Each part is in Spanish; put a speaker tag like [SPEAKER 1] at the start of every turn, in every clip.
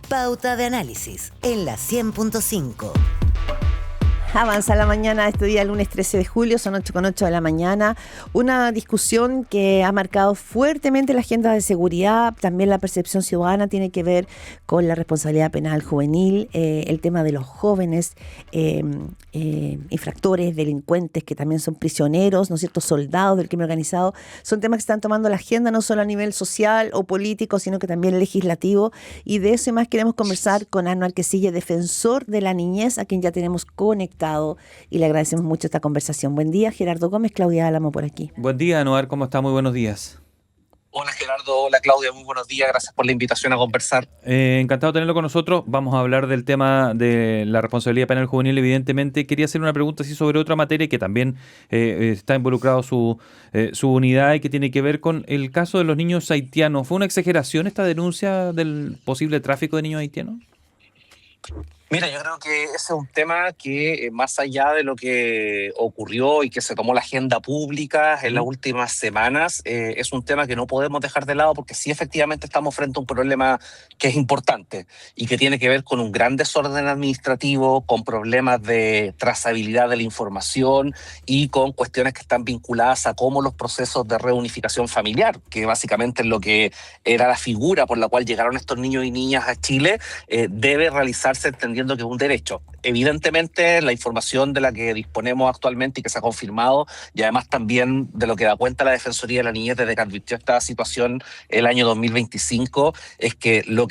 [SPEAKER 1] Pauta de Análisis en la 100.5.
[SPEAKER 2] Avanza la mañana de este día, lunes 13 de julio, son 8:08 de la mañana. Una discusión que ha marcado fuertemente la agenda de seguridad, también la percepción ciudadana, tiene que ver con la responsabilidad penal juvenil, el tema de los jóvenes infractores, delincuentes que también son prisioneros, ¿no es cierto?, soldados del crimen organizado. Son temas que están tomando la agenda no solo a nivel social o político, sino que también legislativo. Y de eso y más queremos conversar con Anuar Quisille, defensor de la niñez, a quien ya tenemos conectado. Y le agradecemos mucho esta conversación. Buen día, Gerardo Gómez, Claudia Álamo por aquí.
[SPEAKER 3] Buen día, Anuar, ¿cómo está? Muy buenos días.
[SPEAKER 4] Hola Gerardo, hola Claudia, muy buenos días, gracias por la invitación a conversar.
[SPEAKER 3] Encantado de tenerlo con nosotros. Vamos a hablar del tema de la responsabilidad penal juvenil. Evidentemente, quería hacer una pregunta así sobre otra materia que también está involucrado su unidad y que tiene que ver con el caso de los niños haitianos. ¿Fue una exageración esta denuncia del posible tráfico de niños haitianos?
[SPEAKER 4] Mira, yo creo que ese es un tema que más allá de lo que ocurrió y que se tomó la agenda pública en las últimas semanas, es un tema que no podemos dejar de lado porque sí efectivamente estamos frente a un problema que es importante y que tiene que ver con un gran desorden administrativo, con problemas de trazabilidad de la información y con cuestiones que están vinculadas a cómo los procesos de reunificación familiar, que básicamente es lo que era la figura por la cual llegaron estos niños y niñas a Chile, debe realizarse entendiendo que es un derecho. Evidentemente, la información de la que disponemos actualmente y que se ha confirmado, y además también de lo que da cuenta la Defensoría de la Niñez desde que advirtió esta situación el año 2025, es que en lo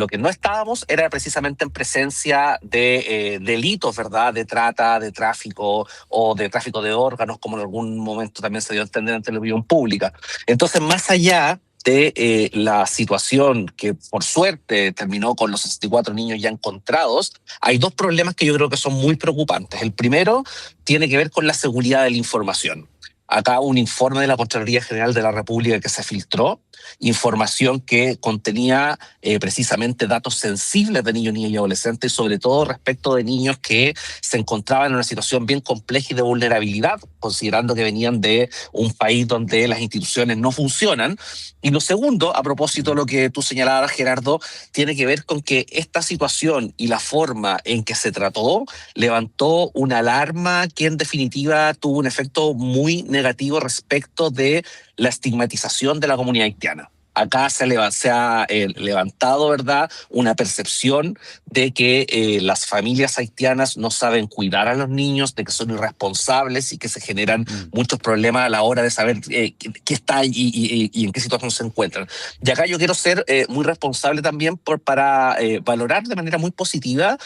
[SPEAKER 4] que no estábamos era precisamente en presencia de delitos, ¿verdad?, de trata, de tráfico o de tráfico de órganos, como en algún momento también se dio a entender ante la opinión pública. Entonces, más allá de la situación que por suerte terminó con los 64 niños ya encontrados, hay dos problemas que yo creo que son muy preocupantes. El primero tiene que ver con la seguridad de la información. Acá un informe de la Contraloría General de la República que se filtró, información que contenía precisamente datos sensibles de niños, niñas y adolescentes, y sobre todo respecto de niños que se encontraban en una situación bien compleja y de vulnerabilidad, considerando que venían de un país donde las instituciones no funcionan. Y lo segundo, a propósito de lo que tú señalabas, Gerardo, tiene que ver con que esta situación y la forma en que se trató levantó una alarma que en definitiva tuvo un efecto muy negativo respecto de la estigmatización de la comunidad haitiana. Acá se ha levantado, ¿verdad?, una percepción de que las familias haitianas no saben cuidar a los niños, de que son irresponsables y que se generan muchos problemas a la hora de saber qué está y en qué situación se encuentran. Y acá yo quiero ser muy responsable también para valorar de manera muy positiva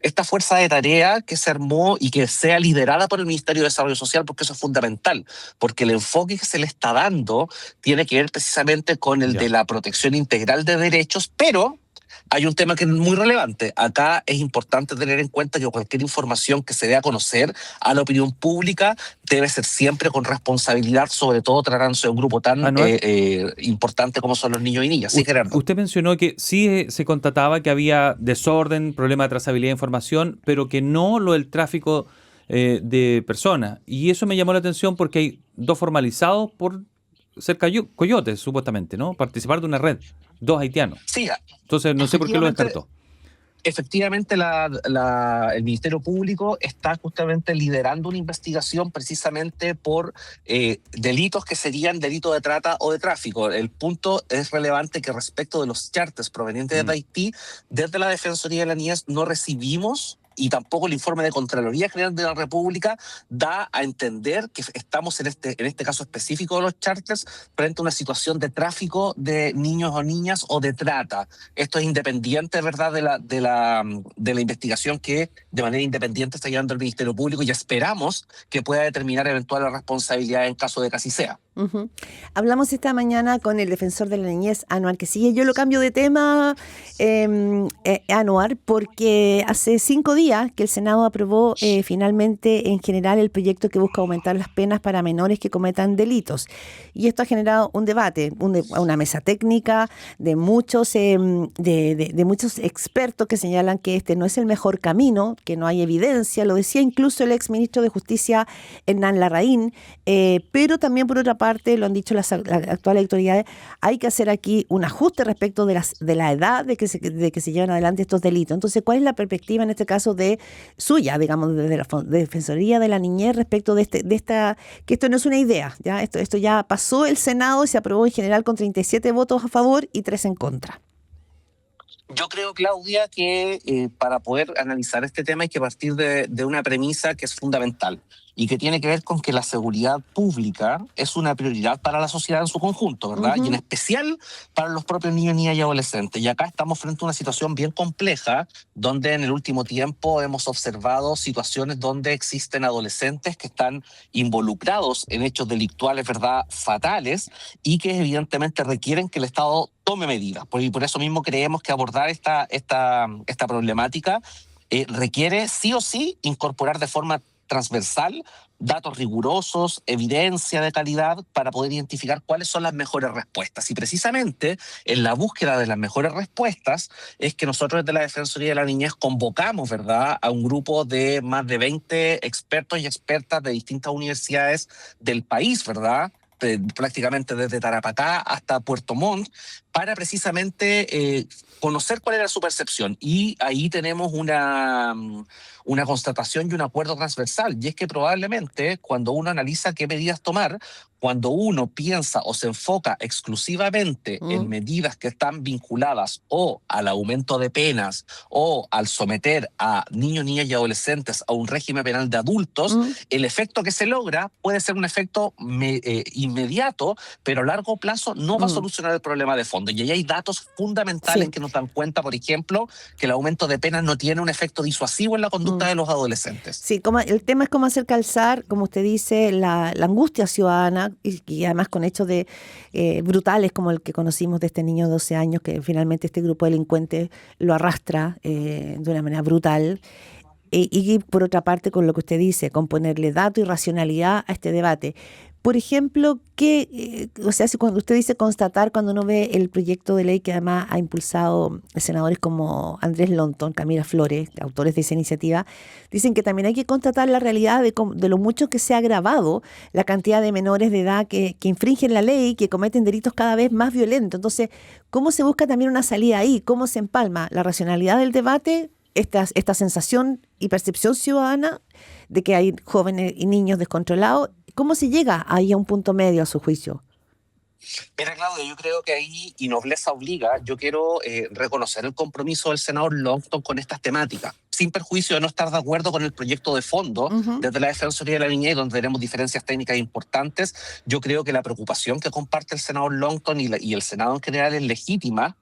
[SPEAKER 4] esta fuerza de tarea que se armó y que sea liderada por el Ministerio de Desarrollo Social, porque eso es fundamental, porque el enfoque que se le está dando tiene que ver precisamente con el de la protección integral de derechos, pero hay un tema que es muy relevante. Acá es importante tener en cuenta que cualquier información que se dé a conocer a la opinión pública debe ser siempre con responsabilidad, sobre todo tratándose de un grupo tan importante como son los niños y niñas. Sí, Gerardo.
[SPEAKER 3] Usted mencionó que sí se constataba que había desorden, problema de trazabilidad de información, pero que no lo del tráfico de personas. Y eso me llamó la atención porque hay dos formalizados por ser coyotes, supuestamente, ¿no? Participar de una red, dos haitianos.
[SPEAKER 4] Sí.
[SPEAKER 3] Entonces, no sé por qué lo descartó.
[SPEAKER 4] Efectivamente, el Ministerio Público está justamente liderando una investigación precisamente por delitos que serían delitos de trata o de tráfico. El punto es relevante que respecto de los charters provenientes de Haití, desde la Defensoría de la Niñez no recibimos, y tampoco el informe de Contraloría General de la República da a entender que estamos en este caso específico de los charters frente a una situación de tráfico de niños o niñas o de trata. Esto es independiente, ¿verdad?, de la investigación que de manera independiente está llevando el Ministerio Público, y esperamos que pueda determinar eventuales responsabilidades en caso de que así sea.
[SPEAKER 2] Hablamos esta mañana con el defensor de la niñez, Anuar Quisille. Yo lo cambio de tema, Anuar, porque hace 5 días que el Senado aprobó finalmente en general el proyecto que busca aumentar las penas para menores que cometan delitos. Y esto ha generado un debate, una mesa técnica de muchos expertos que señalan que este no es el mejor camino, que no hay evidencia. Lo decía incluso el exministro de Justicia, Hernán Larraín, pero también por otra parte, lo han dicho las actuales autoridades, hay que hacer aquí un ajuste respecto de la edad de que se llevan adelante estos delitos. Entonces, ¿cuál es la perspectiva en este caso de suya, digamos, desde la Defensoría de la Niñez respecto de esta, que esto no es una idea, ya esto ya pasó el Senado y se aprobó en general con 37 votos a favor y 3 en contra?
[SPEAKER 4] Yo creo, Claudia, que para poder analizar este tema hay que partir de una premisa que es fundamental y que tiene que ver con que la seguridad pública es una prioridad para la sociedad en su conjunto, ¿verdad? Y en especial para los propios niños, niñas y adolescentes. Y acá estamos frente a una situación bien compleja, donde en el último tiempo hemos observado situaciones donde existen adolescentes que están involucrados en hechos delictuales, ¿verdad?, fatales, y que evidentemente requieren que el Estado tome medidas. Y por eso mismo creemos que abordar esta problemática requiere sí o sí incorporar de forma transversal datos rigurosos, evidencia de calidad para poder identificar cuáles son las mejores respuestas. Y precisamente en la búsqueda de las mejores respuestas es que nosotros desde la Defensoría de la Niñez convocamos, ¿verdad?, a un grupo de más de 20 expertos y expertas de distintas universidades del país, ¿verdad?, prácticamente desde Tarapacá hasta Puerto Montt, para precisamente conocer cuál era su percepción. Y ahí tenemos una constatación y un acuerdo transversal, y es que probablemente cuando uno analiza qué medidas tomar, cuando uno piensa o se enfoca exclusivamente en medidas que están vinculadas o al aumento de penas o al someter a niños, niñas y adolescentes a un régimen penal de adultos, el efecto que se logra puede ser un efecto inmediato, pero a largo plazo no va a solucionar el problema de fondo. Y ahí hay datos fundamentales que nos dan cuenta, por ejemplo, que el aumento de penas no tiene un efecto disuasivo en la conducta de los adolescentes.
[SPEAKER 2] Sí, el tema es cómo hacer calzar, como usted dice, la angustia ciudadana, y además con hechos brutales como el que conocimos de este niño de 12 años, que finalmente este grupo delincuente lo arrastra de una manera brutal. Y por otra parte, con lo que usted dice, con ponerle dato y racionalidad a este debate. Por ejemplo, cuando usted dice constatar, cuando uno ve el proyecto de ley que además ha impulsado senadores como Andrés Longton, Camila Flores, autores de esa iniciativa, dicen que también hay que constatar la realidad de lo mucho que se ha agravado la cantidad de menores de edad que infringen la ley, que cometen delitos cada vez más violentos. Entonces, ¿cómo se busca también una salida ahí? ¿Cómo se empalma la racionalidad del debate, esta sensación y percepción ciudadana de que hay jóvenes y niños descontrolados? ¿Cómo se llega ahí a un punto medio a su juicio?
[SPEAKER 4] Mira, Claudia, yo creo que ahí, y nobleza obliga, yo quiero reconocer el compromiso del senador Longton con estas temáticas, sin perjuicio de no estar de acuerdo con el proyecto de fondo desde la Defensoría de la Niñez, donde tenemos diferencias técnicas importantes. Yo creo que la preocupación que comparte el senador Longton y el Senado en general es legítima,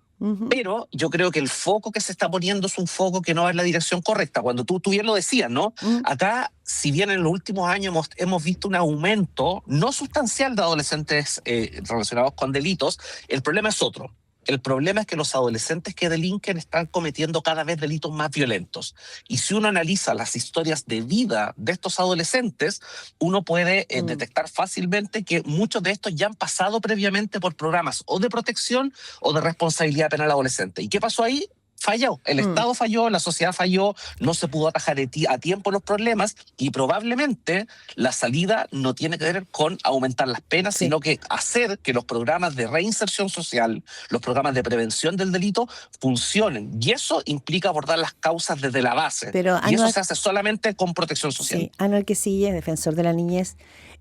[SPEAKER 4] pero yo creo que el foco que se está poniendo es un foco que no va en la dirección correcta. Cuando tú bien lo decías, ¿no? Acá, si bien en los últimos años hemos visto un aumento no sustancial de adolescentes relacionados con delitos, el problema es otro. El problema es que los adolescentes que delinquen están cometiendo cada vez delitos más violentos. Y si uno analiza las historias de vida de estos adolescentes, uno puede detectar fácilmente que muchos de estos ya han pasado previamente por programas o de protección o de responsabilidad penal adolescente. ¿Y qué pasó ahí? Falló, el Estado falló, la sociedad falló, no se pudo atajar a tiempo los problemas, y probablemente la salida no tiene que ver con aumentar las penas, sino que hacer que los programas de reinserción social, los programas de prevención del delito funcionen, y eso implica abordar las causas desde la base, y eso se hace solamente con protección social.
[SPEAKER 2] Sí, Anual Quesillas, defensor de la niñez.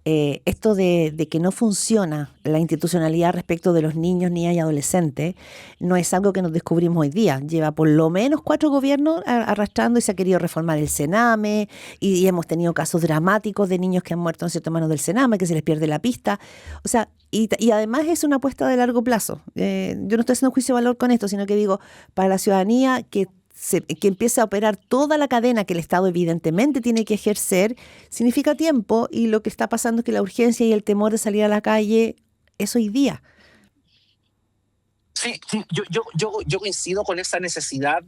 [SPEAKER 2] Esto de que no funciona la institucionalidad respecto de los niños, niñas y adolescentes no es algo que nos descubrimos hoy día. Lleva por lo menos 4 gobiernos arrastrando, y se ha querido reformar el Sename, y hemos tenido casos dramáticos de niños que han muerto en ciertas manos del Sename, que se les pierde la pista. O sea, y además es una apuesta de largo plazo. Yo no estoy haciendo juicio de valor con esto, sino que digo, para la ciudadanía que empiece a operar toda la cadena que el Estado evidentemente tiene que ejercer, significa tiempo, y lo que está pasando es que la urgencia y el temor de salir a la calle es hoy día.
[SPEAKER 4] Sí, yo coincido con esa necesidad,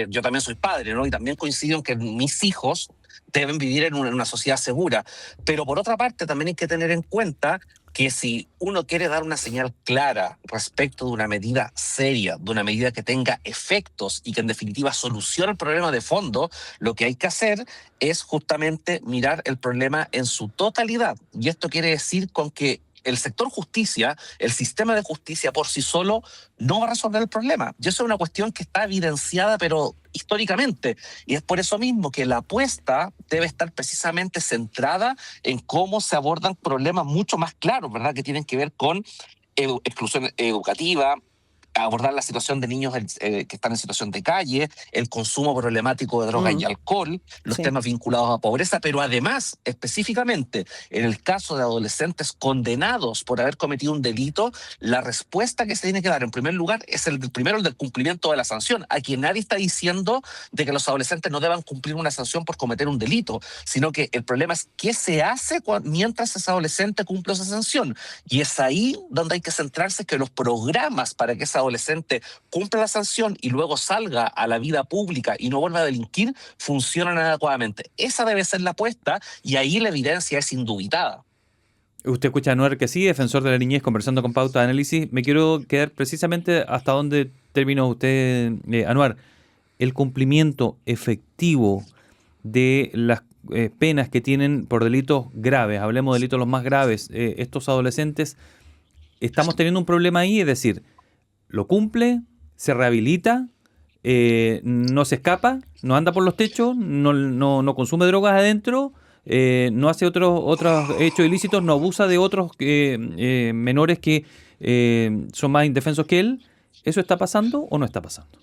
[SPEAKER 4] yo también soy padre, ¿no? Y también coincido en que mis hijos deben vivir en una sociedad segura, pero por otra parte también hay que tener en cuenta que si uno quiere dar una señal clara respecto de una medida seria, de una medida que tenga efectos y que en definitiva solucione el problema de fondo, lo que hay que hacer es justamente mirar el problema en su totalidad. Y esto quiere decir con que el sector justicia, el sistema de justicia por sí solo no va a resolver el problema. Y eso es una cuestión que está evidenciada, pero históricamente. Y es por eso mismo que la apuesta debe estar precisamente centrada en cómo se abordan problemas mucho más claros, ¿verdad? Que tienen que ver con exclusión educativa, abordar la situación de niños que están en situación de calle, el consumo problemático de drogas y alcohol, los temas vinculados a pobreza, pero además, específicamente, en el caso de adolescentes condenados por haber cometido un delito, la respuesta que se tiene que dar, en primer lugar, es el del cumplimiento de la sanción. Aquí nadie está diciendo de que los adolescentes no deban cumplir una sanción por cometer un delito, sino que el problema es qué se hace mientras ese adolescente cumple esa sanción. Y es ahí donde hay que centrarse, que los programas para que ese adolescente cumpla la sanción y luego salga a la vida pública y no vuelva a delinquir, funcionan adecuadamente. Esa debe ser la apuesta y ahí la evidencia es indubitada.
[SPEAKER 3] Usted escucha a Anuar Kiasi, defensor de la niñez, conversando con Pauta de Análisis. Me quiero quedar precisamente hasta donde terminó usted, Anuar. El cumplimiento efectivo de las penas que tienen por delitos graves, hablemos de delitos los más graves, estos adolescentes, estamos teniendo un problema ahí, es decir, lo cumple, se rehabilita, no se escapa, no anda por los techos, no consume drogas adentro, no hace otros hechos ilícitos, no abusa de otros menores que son más indefensos que él. ¿Eso está pasando o no está pasando?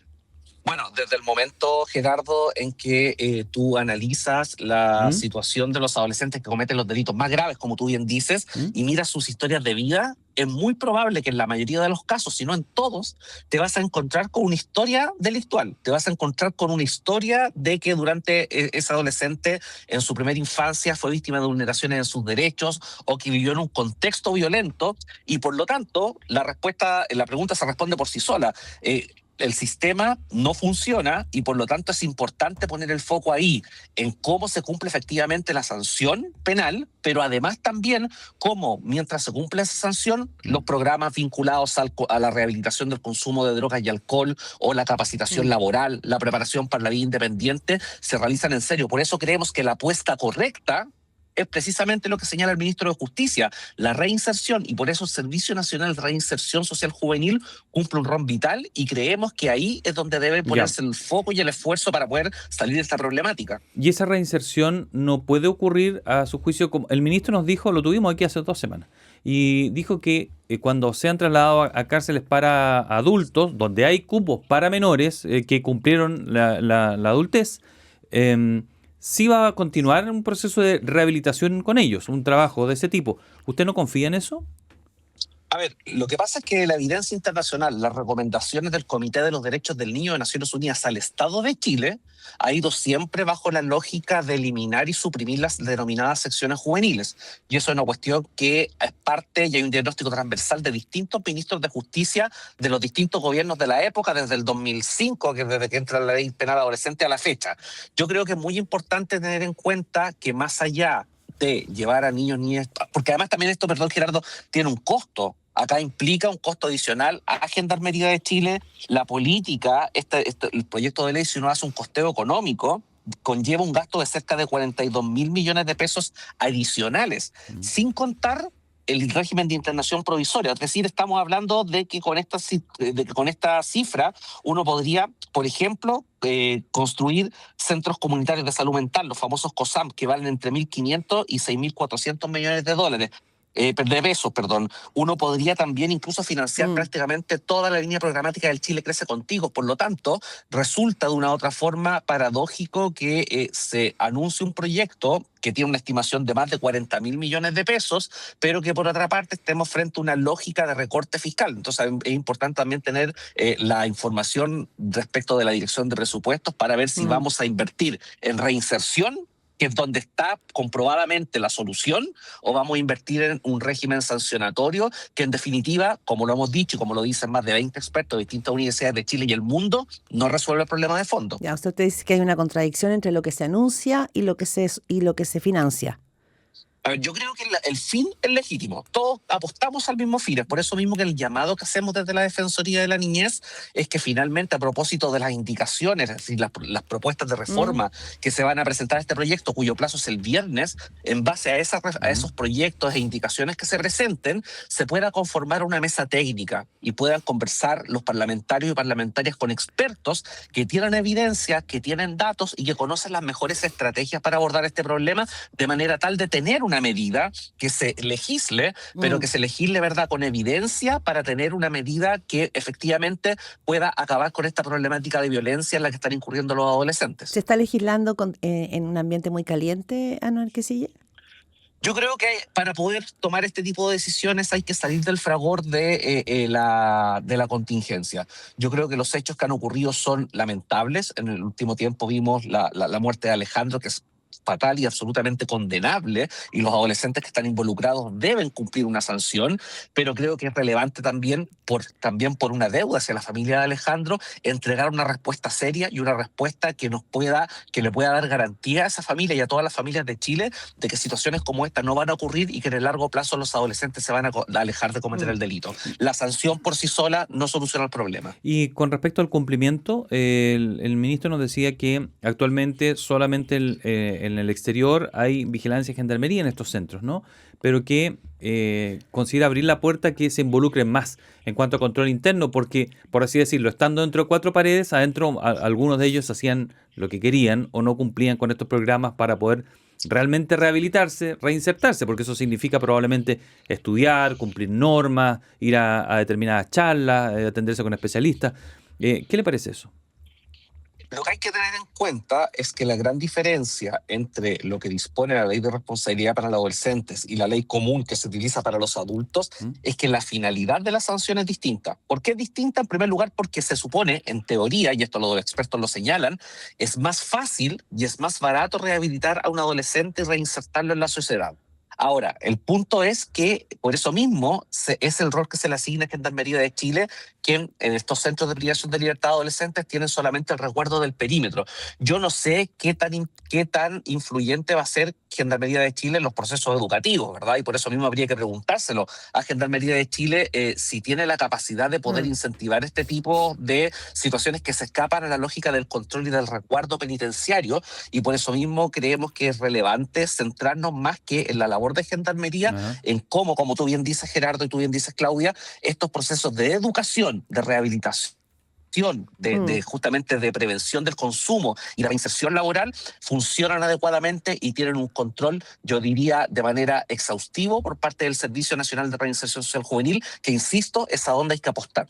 [SPEAKER 4] Bueno, desde el momento, Gerardo, en que tú analizas la situación de los adolescentes que cometen los delitos más graves, como tú bien dices, y miras sus historias de vida, es muy probable que en la mayoría de los casos, si no en todos, te vas a encontrar con una historia delictual. Te vas a encontrar con una historia de que durante ese adolescente en su primera infancia fue víctima de vulneraciones en sus derechos o que vivió en un contexto violento y por lo tanto la pregunta se responde por sí sola. El sistema no funciona y por lo tanto es importante poner el foco ahí en cómo se cumple efectivamente la sanción penal, pero además también cómo mientras se cumple esa sanción los programas vinculados a la rehabilitación del consumo de drogas y alcohol o la capacitación laboral, la preparación para la vida independiente se realizan en serio. Por eso creemos que la apuesta correcta es precisamente lo que señala el ministro de Justicia, la reinserción, y por eso el Servicio Nacional de Reinserción Social Juvenil cumple un rol vital y creemos que ahí es donde debe ponerse el foco y el esfuerzo para poder salir de esta problemática.
[SPEAKER 3] Y esa reinserción no puede ocurrir, a su juicio, como el ministro nos dijo, lo tuvimos aquí hace 2 semanas, y dijo que cuando sean trasladados a cárceles para adultos, donde hay cupos para menores que cumplieron la adultez, sí va a continuar un proceso de rehabilitación con ellos, un trabajo de ese tipo. ¿Usted no confía en eso?
[SPEAKER 4] A ver, lo que pasa es que la evidencia internacional, las recomendaciones del Comité de los Derechos del Niño de Naciones Unidas al Estado de Chile ha ido siempre bajo la lógica de eliminar y suprimir las denominadas secciones juveniles. Y eso es una cuestión que es parte y hay un diagnóstico transversal de distintos ministros de justicia de los distintos gobiernos de la época, desde el 2005, que desde que entra la ley penal adolescente a la fecha. Yo creo que es muy importante tener en cuenta que más allá de llevar a niños, niñas, porque además también esto, perdón Gerardo, tiene un costo. Acá implica un costo adicional a Gendarmería de Chile. La política, el proyecto de ley, si uno hace un costeo económico, conlleva un gasto de cerca de 42.000 millones de pesos adicionales, sin contar el régimen de internación provisoria. Es decir, estamos hablando de que con esta cifra uno podría, por ejemplo, construir centros comunitarios de salud mental, los famosos COSAM, que valen entre 1.500 y 6.400 millones de dólares. De pesos, perdón. Uno podría también incluso financiar prácticamente toda la línea programática del Chile Crece Contigo. Por lo tanto, resulta de una u otra forma paradójico que se anuncie un proyecto que tiene una estimación de más de 40.000 millones de pesos, pero que por otra parte estemos frente a una lógica de recorte fiscal. Entonces es importante también tener la información respecto de la dirección de presupuestos para ver si vamos a invertir en reinserción, que es donde está comprobadamente la solución, o vamos a invertir en un régimen sancionatorio que en definitiva, como lo hemos dicho y como lo dicen más de 20 expertos de distintas universidades de Chile y el mundo, no resuelve el problema de fondo.
[SPEAKER 2] Ya, usted dice que hay una contradicción entre lo que se anuncia y lo que se financia.
[SPEAKER 4] A ver, yo creo que el fin es legítimo. Todos apostamos al mismo fin. Es por eso mismo que el llamado que hacemos desde la Defensoría de la Niñez es que finalmente, a propósito de las indicaciones, es decir, las propuestas de reforma que se van a presentar a este proyecto, cuyo plazo es el viernes, en base a esos proyectos e indicaciones que se presenten, se pueda conformar una mesa técnica y puedan conversar los parlamentarios y parlamentarias con expertos que tienen evidencia, que tienen datos y que conocen las mejores estrategias para abordar este problema, de manera tal de tener una medida que se legisle, pero que se legisle, ¿verdad?, con evidencia, para tener una medida que efectivamente pueda acabar con esta problemática de violencia en la que están incurriendo los adolescentes.
[SPEAKER 2] ¿Se está legislando en un ambiente muy caliente, Anuar Quisille?
[SPEAKER 4] Yo creo que para poder tomar este tipo de decisiones hay que salir del fragor de la contingencia. Yo creo que los hechos que han ocurrido son lamentables. En el último tiempo vimos la muerte de Alejandro, que es fatal y absolutamente condenable, y los adolescentes que están involucrados deben cumplir una sanción, pero creo que es relevante también por una deuda hacia la familia de Alejandro, entregar una respuesta seria y una respuesta que le pueda dar garantía a esa familia y a todas las familias de Chile de que situaciones como esta no van a ocurrir y que en el largo plazo los adolescentes se van a alejar de cometer el delito. La sanción por sí sola no soluciona el problema.
[SPEAKER 3] Y con respecto al cumplimiento, el ministro nos decía que actualmente solamente en el exterior hay vigilancia y gendarmería en estos centros, ¿no? Pero que considera abrir la puerta a que se involucren más en cuanto a control interno, porque, por así decirlo, estando dentro de 4 paredes, adentro algunos de ellos hacían lo que querían o no cumplían con estos programas para poder realmente rehabilitarse, reinsertarse, porque eso significa probablemente estudiar, cumplir normas, ir a determinadas charlas, atenderse con especialistas. ¿Qué le parece eso?
[SPEAKER 4] Lo que hay que tener en cuenta es que la gran diferencia entre lo que dispone la ley de responsabilidad para los adolescentes y la ley común que se utiliza para los adultos es que la finalidad de la sanción es distinta. ¿Por qué es distinta? En primer lugar, porque se supone, en teoría, y esto los expertos lo señalan, es más fácil y es más barato rehabilitar a un adolescente y reinsertarlo en la sociedad. Ahora, el punto es que por eso mismo es el rol que se le asigna a Gendarmería de Chile, quien en estos centros de privación de libertad de adolescentes tienen solamente el resguardo del perímetro. Yo no sé qué tan influyente va a ser Gendarmería de Chile en los procesos educativos, ¿verdad? Y por eso mismo habría que preguntárselo a Gendarmería de Chile si tiene la capacidad de poder incentivar este tipo de situaciones que se escapan a la lógica del control y del resguardo penitenciario, y por eso mismo creemos que es relevante centrarnos más que en la labor de Gendarmería, en cómo, como tú bien dices, Gerardo, y tú bien dices, Claudia, estos procesos de educación, de rehabilitación, justamente de prevención del consumo y la reinserción laboral funcionan adecuadamente y tienen un control, yo diría, de manera exhaustivo por parte del Servicio Nacional de Reinserción Social Juvenil, que, insisto, es a donde hay que apostar.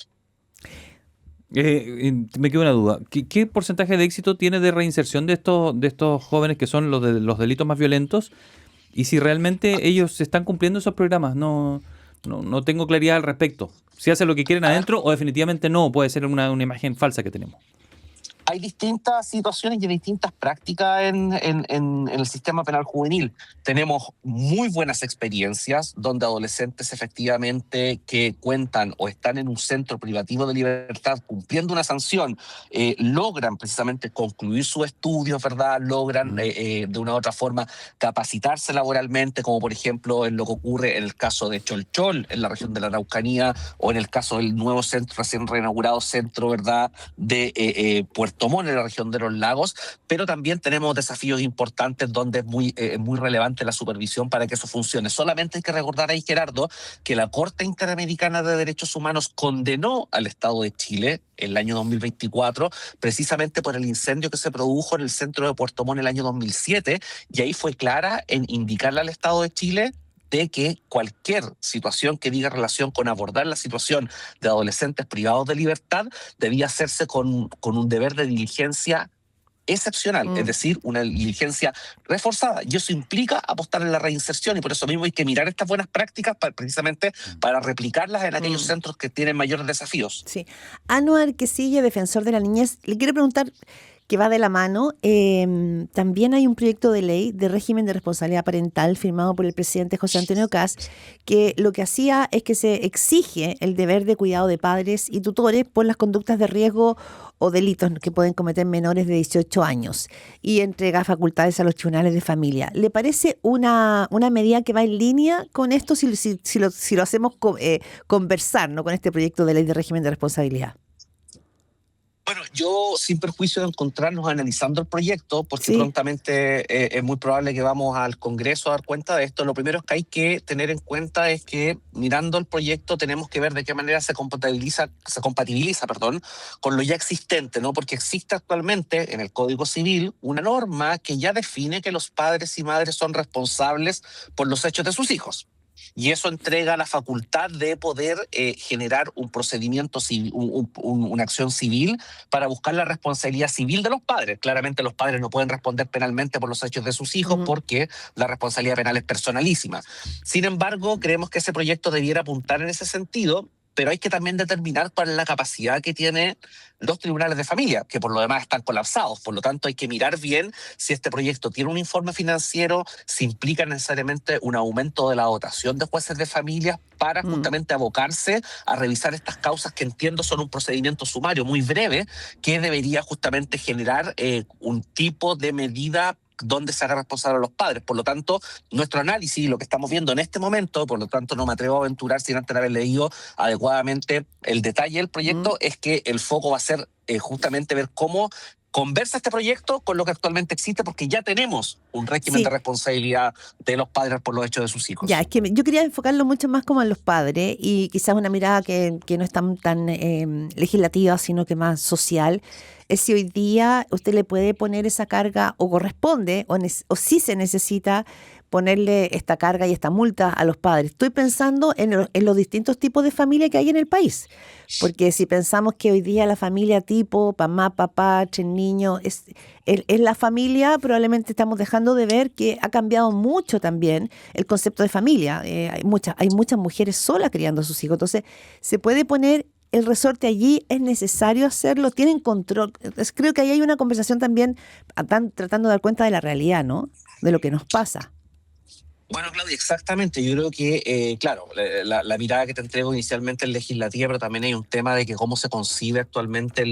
[SPEAKER 3] Me queda una duda. ¿Qué porcentaje de éxito tiene de reinserción de estos jóvenes que son los delitos más violentos? Y si realmente ellos están cumpliendo esos programas, no tengo claridad al respecto. Si hacen lo que quieren adentro o definitivamente no, puede ser una imagen falsa que tenemos.
[SPEAKER 4] Hay distintas situaciones y distintas prácticas en el sistema penal juvenil. Tenemos muy buenas experiencias donde adolescentes efectivamente que cuentan o están en un centro privativo de libertad cumpliendo una sanción, logran precisamente concluir sus estudios, ¿verdad? Logran de una u otra forma capacitarse laboralmente, como por ejemplo en lo que ocurre en el caso de Cholchol, en la región de la Araucanía, o en el caso del nuevo centro, recién reinaugurado centro, ¿verdad?, de Puerto Montt, en la región de los lagos, pero también tenemos desafíos importantes donde es muy relevante la supervisión para que eso funcione. Solamente hay que recordar ahí, Gerardo, que la Corte Interamericana de Derechos Humanos condenó al Estado de Chile el año 2024, precisamente por el incendio que se produjo en el centro de Puerto Montt el año 2007, y ahí fue clara en indicarle al Estado de Chile de que cualquier situación que diga relación con abordar la situación de adolescentes privados de libertad debía hacerse con un deber de diligencia excepcional, es decir, una diligencia reforzada, y eso implica apostar en la reinserción, y por eso mismo hay que mirar estas buenas prácticas precisamente para replicarlas en aquellos centros que tienen mayores desafíos.
[SPEAKER 2] Sí. Anuar Quisille, defensor de la niñez, le quiero preguntar, que va de la mano. También hay un proyecto de ley de régimen de responsabilidad parental firmado por el presidente José Antonio Kast, que lo que hacía es que se exige el deber de cuidado de padres y tutores por las conductas de riesgo o delitos que pueden cometer menores de 18 años y entrega facultades a los tribunales de familia. ¿Le parece una medida que va en línea con esto si lo hacemos conversar, ¿no?, con este proyecto de ley de régimen de responsabilidad?
[SPEAKER 4] Bueno, yo sin perjuicio de encontrarnos analizando el proyecto, porque
[SPEAKER 2] Sí.
[SPEAKER 4] prontamente es muy probable que vamos al Congreso a dar cuenta de esto, lo primero que hay que tener en cuenta es que mirando el proyecto tenemos que ver de qué manera se compatibiliza, con lo ya existente, ¿no? Porque existe actualmente en el Código Civil una norma que ya define que los padres y madres son responsables por los hechos de sus hijos. Y eso entrega la facultad de poder generar un procedimiento civil, una acción civil para buscar la responsabilidad civil de los padres. Claramente los padres no pueden responder penalmente por los hechos de sus hijos porque la responsabilidad penal es personalísima. Sin embargo, creemos que ese proyecto debiera apuntar en ese sentido, pero hay que también determinar cuál es la capacidad que tienen los tribunales de familia, que por lo demás están colapsados. Por lo tanto, hay que mirar bien si este proyecto tiene un informe financiero, si implica necesariamente un aumento de la dotación de jueces de familia para justamente abocarse a revisar estas causas que entiendo son un procedimiento sumario muy breve que debería justamente generar un tipo de medida donde se haga responsable a los padres. Por lo tanto, nuestro análisis, lo que estamos viendo en este momento, por lo tanto no me atrevo a aventurar sin antes haber leído adecuadamente el detalle del proyecto, es que el foco va a ser justamente ver cómo conversa este proyecto con lo que actualmente existe, porque ya tenemos un régimen de responsabilidad de los padres por los hechos de sus hijos.
[SPEAKER 2] Ya, es que yo quería enfocarlo mucho más como en los padres y quizás una mirada que no es tan legislativa, sino que más social. Es si hoy día usted le puede poner esa carga o corresponde o si se necesita ponerle esta carga y esta multa a los padres. Estoy pensando en los distintos tipos de familia que hay en el país, porque si pensamos que hoy día la familia tipo mamá, papá, 3 niños, es la familia, probablemente estamos dejando de ver que ha cambiado mucho también el concepto de familia. Hay muchas mujeres solas criando a sus hijos, entonces se puede poner el resorte allí, es necesario hacerlo, tienen control. Entonces, creo que ahí hay una conversación también tratando de dar cuenta de la realidad, ¿no?, de lo que nos pasa.
[SPEAKER 4] Bueno, Claudia, exactamente. Yo creo que, claro, la mirada que te entrego inicialmente es legislativa, pero también hay un tema de que cómo se concibe actualmente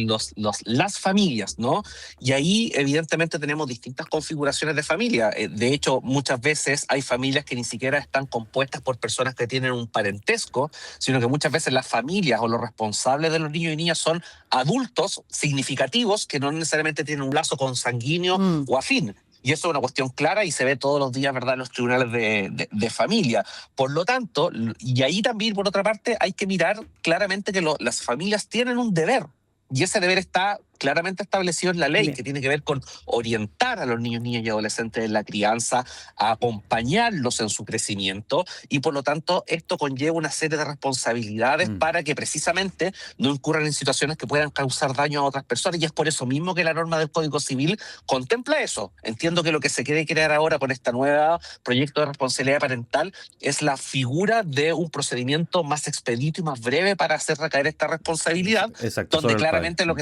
[SPEAKER 4] las familias, ¿no? Y ahí, evidentemente, tenemos distintas configuraciones de familia. De hecho, muchas veces hay familias que ni siquiera están compuestas por personas que tienen un parentesco, sino que muchas veces las familias o los responsables de los niños y niñas son adultos significativos que no necesariamente tienen un lazo consanguíneo o afín. Y eso es una cuestión clara y se ve todos los días, ¿verdad?, en los tribunales de familia. Por lo tanto, y ahí también, por otra parte, hay que mirar claramente que las familias tienen un deber. Y ese deber está claramente establecido en la ley, que tiene que ver con orientar a los niños, niñas y adolescentes en la crianza, a acompañarlos en su crecimiento, y por lo tanto esto conlleva una serie de responsabilidades para que precisamente no incurran en situaciones que puedan causar daño a otras personas, y es por eso mismo que la norma del Código Civil contempla eso. Entiendo que lo que se quiere crear ahora con este nuevo proyecto de responsabilidad parental es la figura de un procedimiento más expedito y más breve para hacer recaer esta responsabilidad.
[SPEAKER 3] Exacto,
[SPEAKER 4] donde claramente lo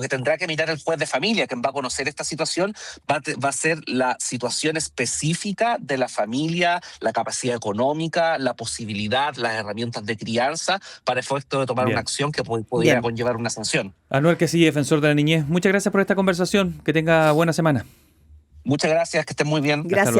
[SPEAKER 4] que tendrá que mirar el juez de familia, quien va a conocer esta situación, va a ser la situación específica de la familia, la capacidad económica, la posibilidad, las herramientas de crianza, para efecto de tomar una acción que podría conllevar una sanción.
[SPEAKER 3] Anuar Quesilla, defensor de la niñez, muchas gracias por esta conversación. Que tenga buena semana.
[SPEAKER 4] Muchas gracias, que estén muy bien.
[SPEAKER 2] Gracias.